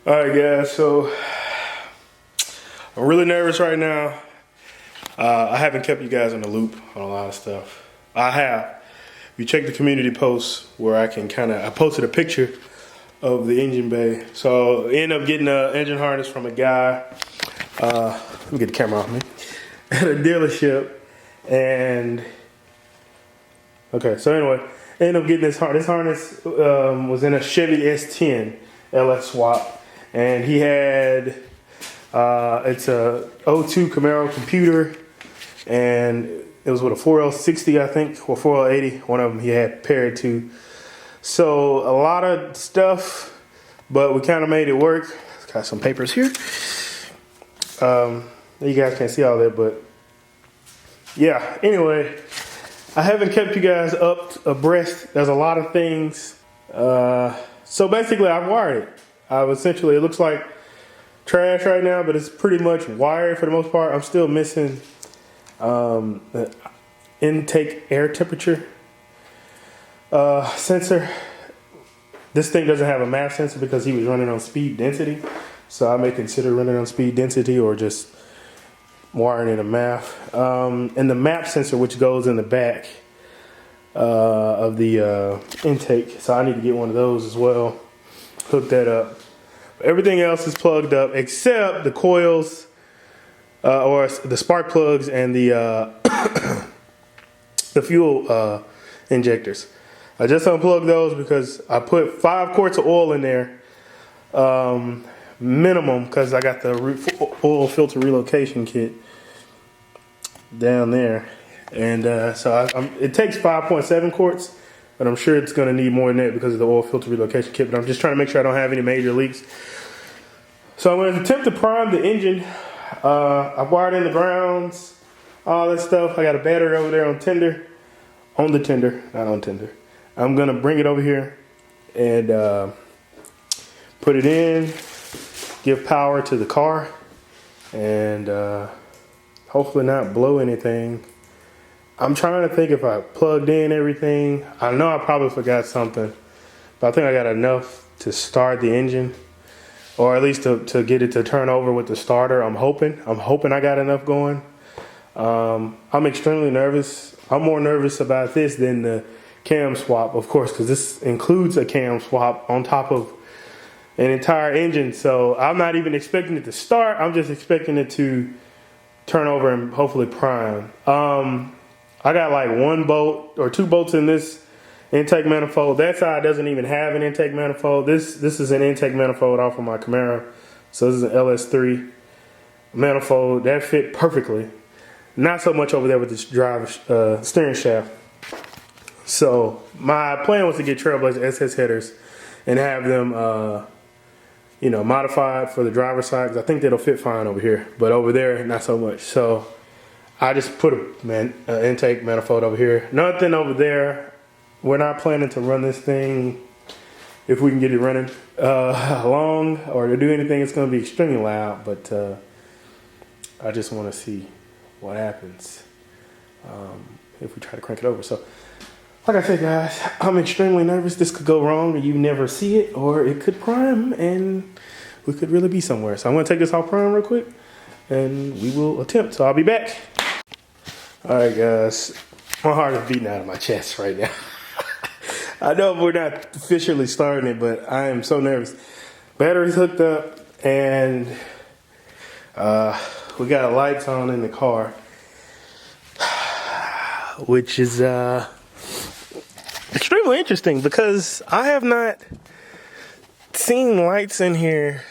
All right, guys. So I'm really nervous right now. I haven't kept you guys in the loop on a lot of stuff. I have. If you check the community posts where I posted a picture of the engine bay. So I ended up getting an engine harness from a guy. Let me get the camera off me. At a dealership. And okay, so anyway, I ended up getting this harness. This harness was in a Chevy S10 LS swap. And he had, it's a '02 Camaro computer, and it was with a 4L60, I think, or 4L80, one of them he had paired to. So a lot of stuff, but we kind of made it work. Got some papers here. You guys can't see all that, but yeah, anyway, I haven't kept you guys abreast. There's a lot of things. So basically I've wired it. Essentially, it looks like trash right now, but it's pretty much wired for the most part. I'm still missing the intake air temperature sensor. This thing doesn't have a MAF sensor because he was running on speed density. So I may consider running on speed density or just wiring in a MAF. And the MAP sensor, which goes in the back of the intake. So I need to get one of those as well. Hook that up. Everything else is plugged up except the coils or the spark plugs and the the fuel injectors. I just unplugged those because I put 5 quarts of oil in there minimum because I got the oil filter relocation kit down there, and so it takes 5.7 quarts. But I'm sure it's going to need more than that because of the oil filter relocation kit. But I'm just trying to make sure I don't have any major leaks. So I'm going to attempt to prime the engine. I've wired in the grounds, all that stuff. I got a battery over there on tender. On the tender, not on tender. I'm going to bring it over here and put it in, give power to the car, and hopefully not blow anything. I'm trying to think if I plugged in everything. I know I probably forgot something, but I think I got enough to start the engine, or at least to get it to turn over with the starter. I'm hoping I got enough going. I'm extremely nervous. I'm more nervous about this than the cam swap, of course, because this includes a cam swap on top of an entire engine. So I'm not even expecting it to start. I'm just expecting it to turn over and hopefully prime. I got like 1 bolt or 2 bolts in this intake manifold. That side doesn't even have an intake manifold. This is an intake manifold off of my Camaro. So this is an LS3 manifold. That fit perfectly. Not so much over there with this steering shaft. So my plan was to get Trailblazer SS headers and have them modified for the driver's side, because I think that'll fit fine over here. But over there, not so much. So I just put an intake manifold over here. Nothing over there. We're not planning to run this thing, if we can get it running, long or to do anything. It's going to be extremely loud, but I just want to see what happens if we try to crank it over. So, like I said, guys, I'm extremely nervous. This could go wrong and you never see it, or it could prime and we could really be somewhere. So I'm going to take this off prime real quick and we will attempt. So I'll be back. All right, guys, my heart is beating out of my chest right now. I know we're not officially starting it, but I am so nervous. Battery's hooked up, and we got lights on in the car, which is extremely interesting because I have not seen lights in here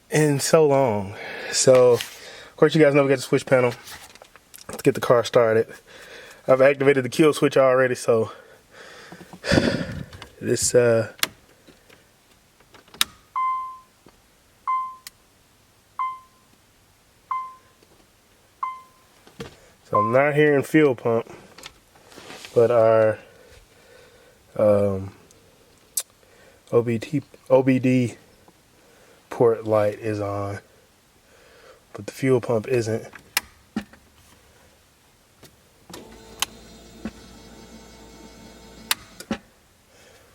in so long. So, of course, you guys know we got the switch panel to get the car started. I've activated the kill switch already, so this so I'm not hearing fuel pump, but our OBD port light is on, but the fuel pump isn't.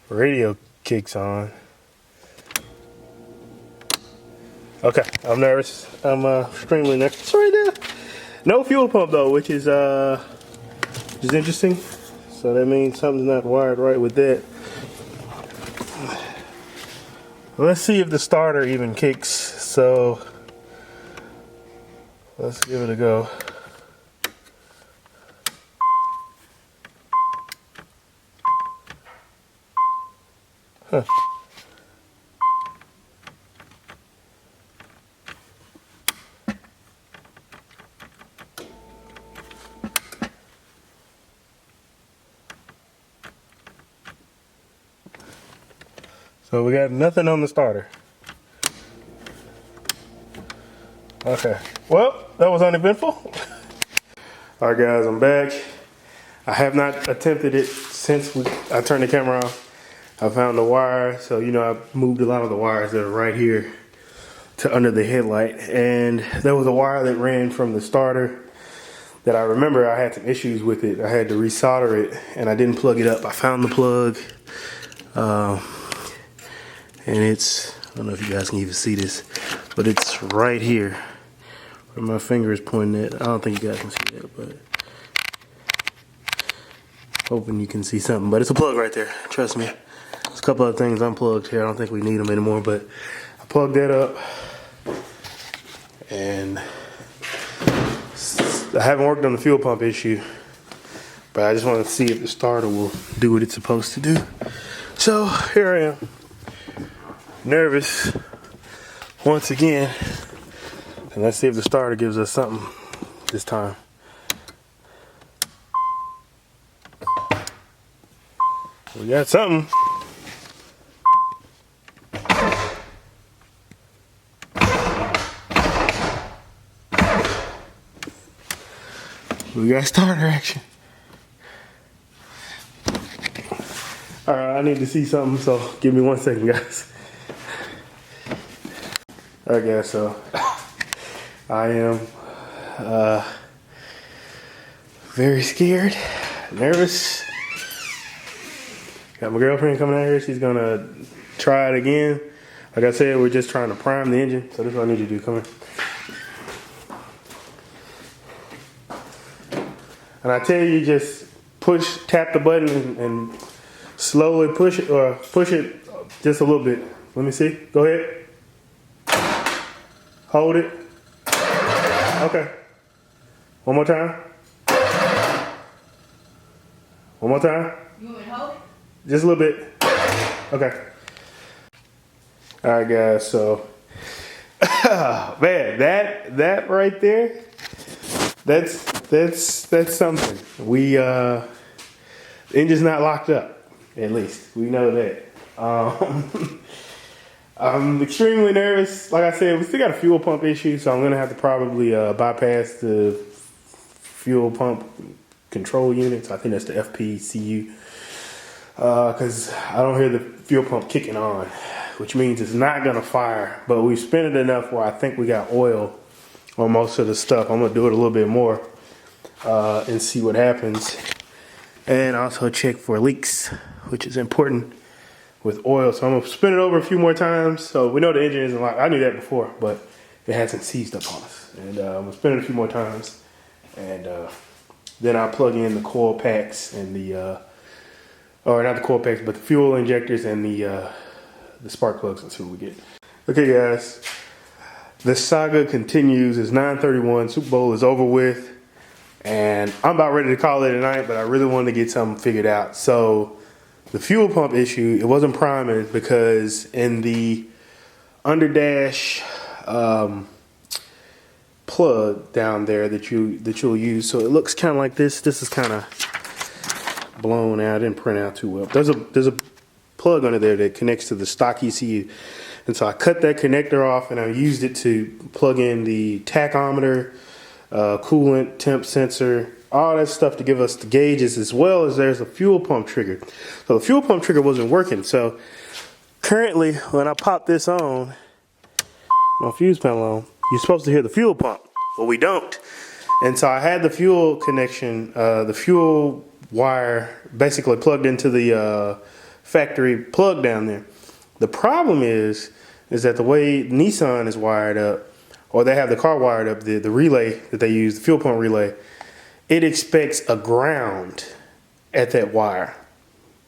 Radio kicks on. Okay, I'm nervous. I'm extremely nervous. It's right there. No fuel pump though, which is interesting. So that means something's not wired right with that. Let's see if the starter even kicks. So let's give it a go. Huh. So we got nothing on the starter. Okay. Well, that was uneventful. All right, guys, I'm back. I have not attempted it since I turned the camera off. I found the wire, so you know I moved a lot of the wires that are right here to under the headlight, and there was a wire that ran from the starter that I remember I had some issues with it. I had to resolder it, and I didn't plug it up. I found the plug, and it's, I don't know if you guys can even see this, but it's right here where my finger is pointing at. I don't think you guys can see that, but hoping you can see something. But it's a plug right there, trust me. There's a couple other things unplugged here. I don't think we need them anymore, but I plugged that up. And I haven't worked on the fuel pump issue, but I just want to see if the starter will do what it's supposed to do. So here I am, nervous once again, and let's see if the starter gives us something this time. We got something. We got starter action. All right, I need to see something, so give me 1 second, guys. All right, guys, so I am very scared, nervous. Got my girlfriend coming out here. She's gonna try it again. Like I said, we're just trying to prime the engine. So this is what I need you to do. Come here. And I tell you, just tap the button and slowly push it, or push it just a little bit. Let me see. Go ahead. Hold it. Okay. One more time. One more time. You want me to hold it? Just a little bit. Okay. All right, guys. So, man, that right there, that's something. The engine's not locked up. At least we know that. I'm extremely nervous. Like I said, we still got a fuel pump issue, so I'm gonna have to probably bypass the fuel pump control unit. So I think that's the FPCU. Because I don't hear the fuel pump kicking on, which means it's not gonna fire. But we've spent it enough where I think we got oil on most of the stuff. I'm gonna do it a little bit more and see what happens, and also check for leaks, which is important with oil. So I'm gonna spin it over a few more times. So we know the engine isn't locked. I knew that before, but it hasn't seized up on us. And I'm gonna spin it a few more times, and then I'll plug in the coil packs and the or not the coil packs, but the fuel injectors and the spark plugs, and see what we get. Okay, guys, the saga continues. It's 9:31. Super Bowl is over with, and I'm about ready to call it a night. But I really wanted to get something figured out. So the fuel pump issue, it wasn't priming because in the underdash plug down there that you'll use, so it looks kind of like this. This is kind of blown out, didn't print out too well. There's a plug under there that connects to the stock ECU, and so I cut that connector off and I used it to plug in the tachometer, coolant, temp sensor, all that stuff to give us the gauges, as well as there's a fuel pump trigger. So the fuel pump trigger wasn't working. So currently, when I pop this on, my fuse panel on, you're supposed to hear the fuel pump, but we don't. And so I had the fuel connection, the fuel wire basically plugged into the factory plug down there. The problem is is that the way Nissan is wired up, or they have the car wired up, the relay that they use, the fuel pump relay, it expects a ground at that wire.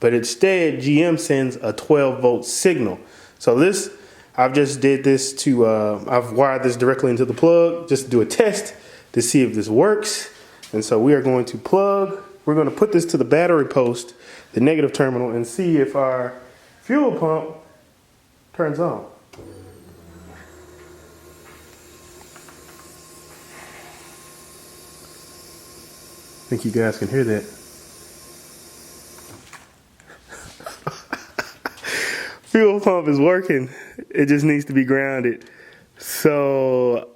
But instead, GM sends a 12-volt signal. So this, I've just did this to, I've wired this directly into the plug just to do a test to see if this works. And so we are going to plug, we're going to put this to the battery post, the negative terminal, and see if our fuel pump turns on. I think you guys can hear that. Fuel pump is working. It just needs to be grounded. So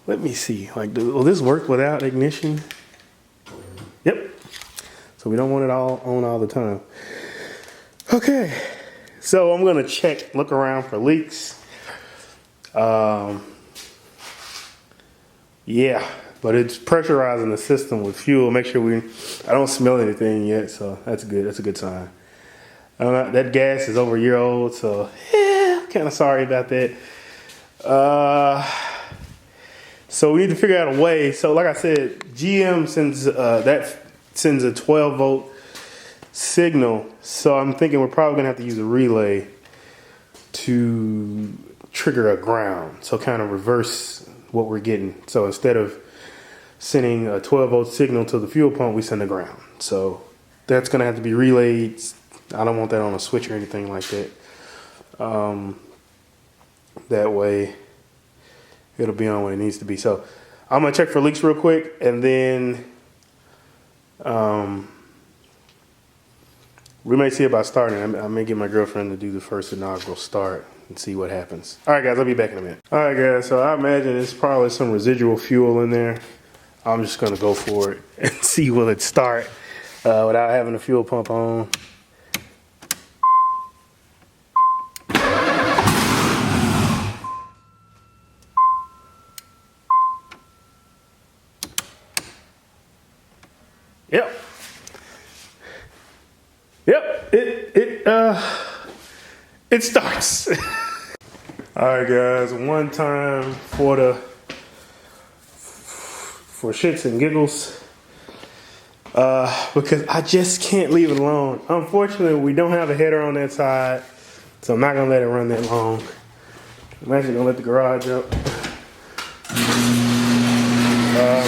let me see. Like, will this work without ignition? Yep. So we don't want it all on all the time. Okay. So I'm gonna look around for leaks. Yeah, but it's pressurizing the system with fuel. Make sure I don't smell anything yet, so that's good. That's a good sign. That gas is over a year old, so yeah, kind of sorry about that. So we need to figure out a way. So like I said, GM sends sends a 12-volt signal. So I'm thinking we're probably gonna have to use a relay to trigger a ground. So kind of reverse what we're getting. So instead of sending a 12-volt signal to the fuel pump, we send a ground. So that's gonna have to be relayed. I don't want that on a switch or anything like that. That way it'll be on when it needs to be. So I'm gonna check for leaks real quick, and then we may see about starting. I may get my girlfriend to do the first inaugural start and see what happens. All right, guys, I'll be back in a minute. All right, guys, so I imagine there's probably some residual fuel in there. I'm just gonna go for it and see will it start without having the fuel pump on. Yep, it starts. All right, guys, one time for shits and giggles, because I just can't leave it alone. Unfortunately, we don't have a header on that side, so I'm not gonna let it run that long. I'm actually gonna let the garage up.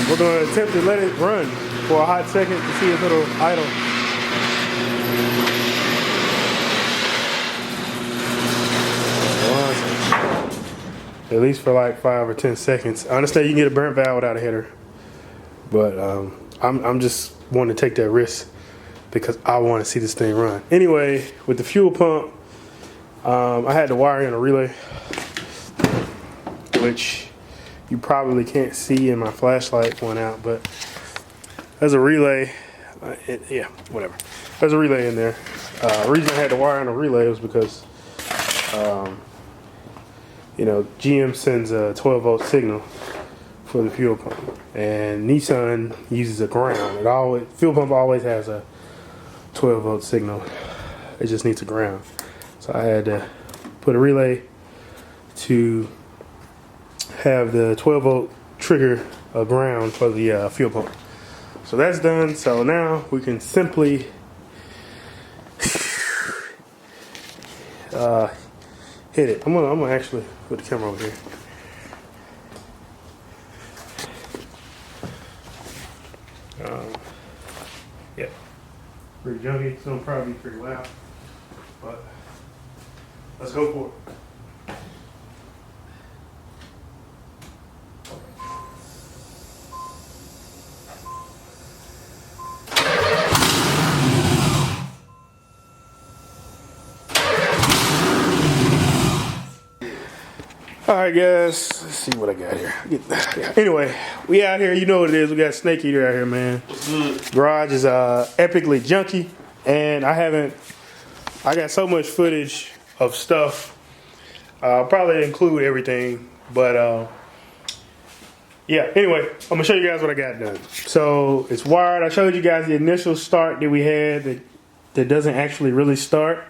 We're gonna attempt to let it run for a hot second to see if it'll idle. At least for like 5 or 10 seconds. I understand you can get a burnt valve without a header, but I'm just wanting to take that risk because I want to see this thing run. Anyway, with the fuel pump, I had to wire in a relay, which you probably can't see in my flashlight went out, but there's a relay. Yeah, whatever. There's a relay in there. The reason I had to wire in a relay was because you know, GM sends a 12-volt signal for the fuel pump, and Nissan uses a ground. Fuel pump always has a 12-volt signal. It just needs a ground. So I had to put a relay to have the 12-volt trigger a ground for the fuel pump. So that's done. So now we can simply hit it. I'm gonna actually put the camera over here. Yeah, pretty junky. It's gonna probably be pretty loud, but let's go for it. All right, guys, let's see what I got here. Anyway, we out here. You know what it is. We got Snake Eater out here, man. Garage is epically junky, and I got so much footage of stuff. I'll probably include everything, but yeah, anyway, I'm gonna show you guys what I got done. So it's wired. I showed you guys the initial start that we had that doesn't actually really start,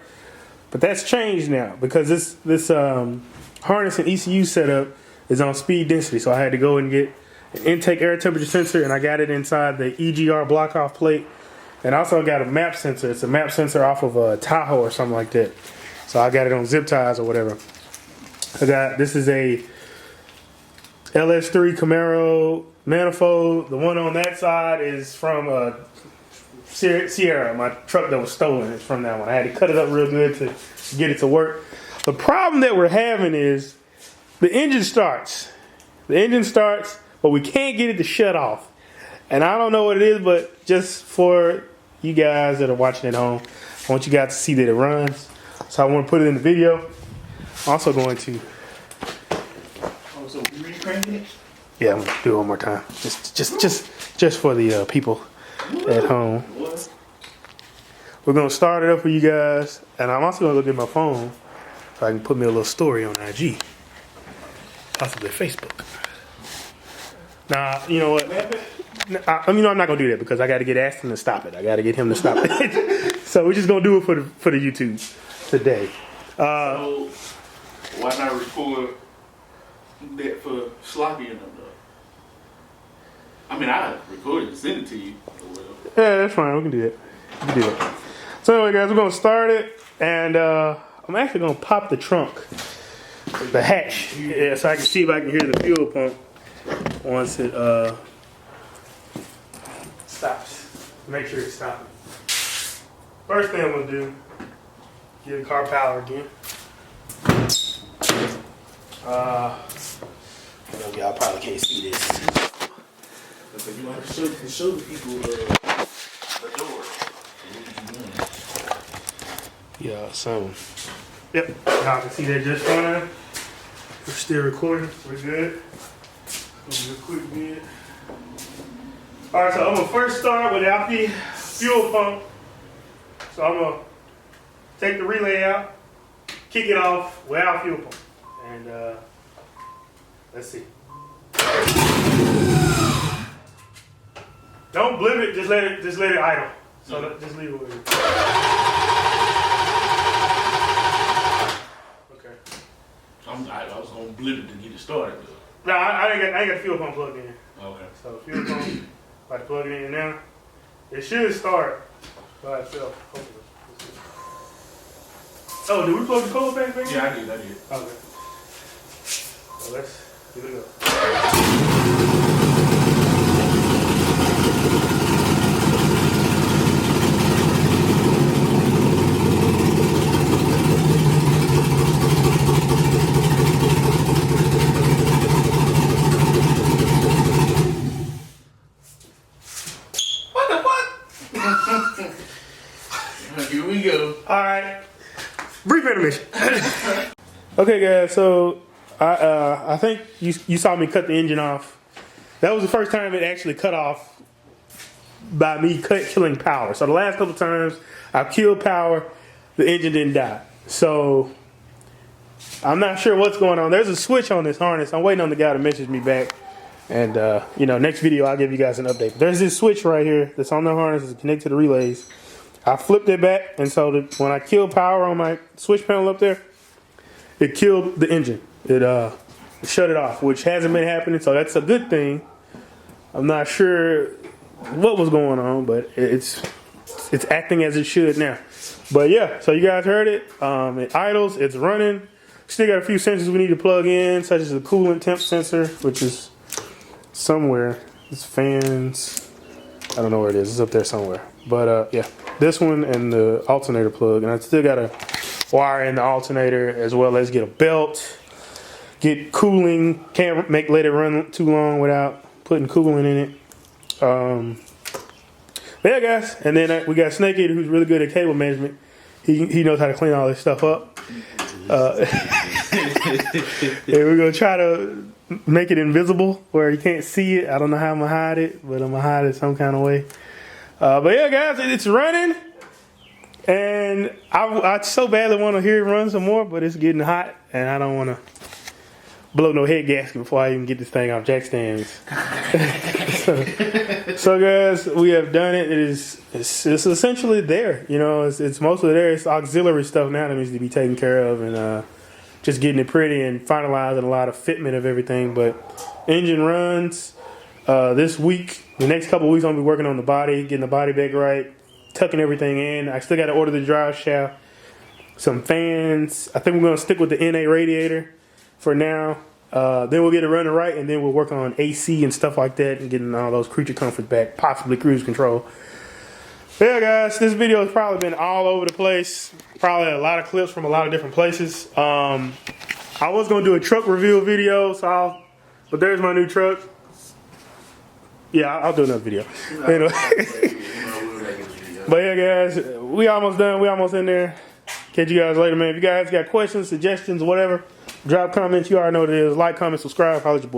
but that's changed now because this harness and ECU setup is on speed density. So I had to go and get an intake air temperature sensor, and I got it inside the EGR block off plate, and I also got a map sensor. It's a map sensor off of a Tahoe or something like that. So I got it on zip ties or whatever. This is a LS3 Camaro manifold. The one on that side is from Sierra, my truck that was stolen. It's from that one. I had to cut it up real good to get it to work. The problem that we're having is the engine starts. The engine starts, but we can't get it to shut off. And I don't know what it is, but just for you guys that are watching at home, I want you guys to see that it runs. So I want to put it in the video. I'm also going to... So you really cranking it? Yeah, I'm gonna do it one more time, just for the people at home. We're gonna start it up for you guys, and I'm also gonna go get my phone so I can put me a little story on IG, possibly Facebook. Nah, you know what? I'm not gonna do that because I got to get Aston to stop it. I got to get him to stop it. So we're just gonna do it for the YouTube today. So why not record that for Sloppy and them though? I mean, I recorded and send it to you. Yeah, that's fine. We can do that. So anyway, guys, we're gonna start it, and I'm actually gonna pop the trunk, the hatch, yeah, so I can see if I can hear the fuel pump once it stops. Make sure it's stopping. First thing I'm gonna do, give the car power again. I know y'all probably can't see this. So you want to show the people the door. Yeah, so yep, y'all can see that just fine. We're still recording. We're good. Do a quick vid. All right, so I'm gonna first start without the fuel pump. So I'm gonna take the relay out, kick it off without fuel pump, and let's see. Don't blip it. Just let it idle. So just leave it with it. Okay. I was gonna blip it to get it started though. No, I ain't got the fuel pump plugged in. Okay. So fuel pump, about to plug it in now. It should start by itself. Hopefully. Oh, did we plug the cold pack back in? Yeah, I did. Okay. So let's give it a go. Here we go. All right. Brief intermission. Okay, guys. So I think you saw me cut the engine off. That was the first time it actually cut off by me killing power. So the last couple times I killed power, the engine didn't die. So I'm not sure what's going on. There's a switch on this harness. I'm waiting on the guy to message me back. And next video I'll give you guys an update. But there's this switch right here that's on the harness. It's connected to the relays. I flipped it back, and so when I killed power on my switch panel up there, it killed the engine. It shut it off, which hasn't been happening, so that's a good thing. I'm not sure what was going on, but it's acting as it should now. But yeah, so you guys heard it. It idles, it's running. Still got a few sensors we need to plug in, such as the coolant temp sensor, which is somewhere. It's fans. I don't know where it is. It's up there somewhere. But yeah, this one and the alternator plug. And I still got to wire in the alternator as well as get a belt, get cooling. Can't let it run too long without putting coolant in it. But yeah, guys. And then we got Snake Eater, who's really good at cable management. He knows how to clean all this stuff up. And we're going to try to make it invisible where you can't see it. I don't know how I'm going to hide it, but I'm going to hide it some kind of way. But yeah, guys, it's running. And I so badly want to hear it run some more, but it's getting hot, and I don't want to blow no head gasket before I even get this thing off jack stands. So guys, we have done it. It's essentially there. You know, it's mostly there. It's auxiliary stuff now that needs to be taken care of, and just getting it pretty and finalizing a lot of fitment of everything. But engine runs this week. The next couple of weeks, I'm gonna be working on the body, getting the body back right, tucking everything in. I still got to order the drive shaft, some fans. I think we're gonna stick with the NA radiator for now. Then we'll get it running right, and then we'll work on AC and stuff like that, and getting all those creature comforts back, possibly cruise control. Yeah, guys, this video has probably been all over the place. Probably a lot of clips from a lot of different places. I was gonna do a truck review video, but there's my new truck. Yeah, I'll do another video. Anyway. But yeah, guys, we almost done. We almost in there. Catch you guys later, man. If you guys got questions, suggestions, whatever, drop comments. You already know what it is. Like, comment, subscribe. Holla at your boy.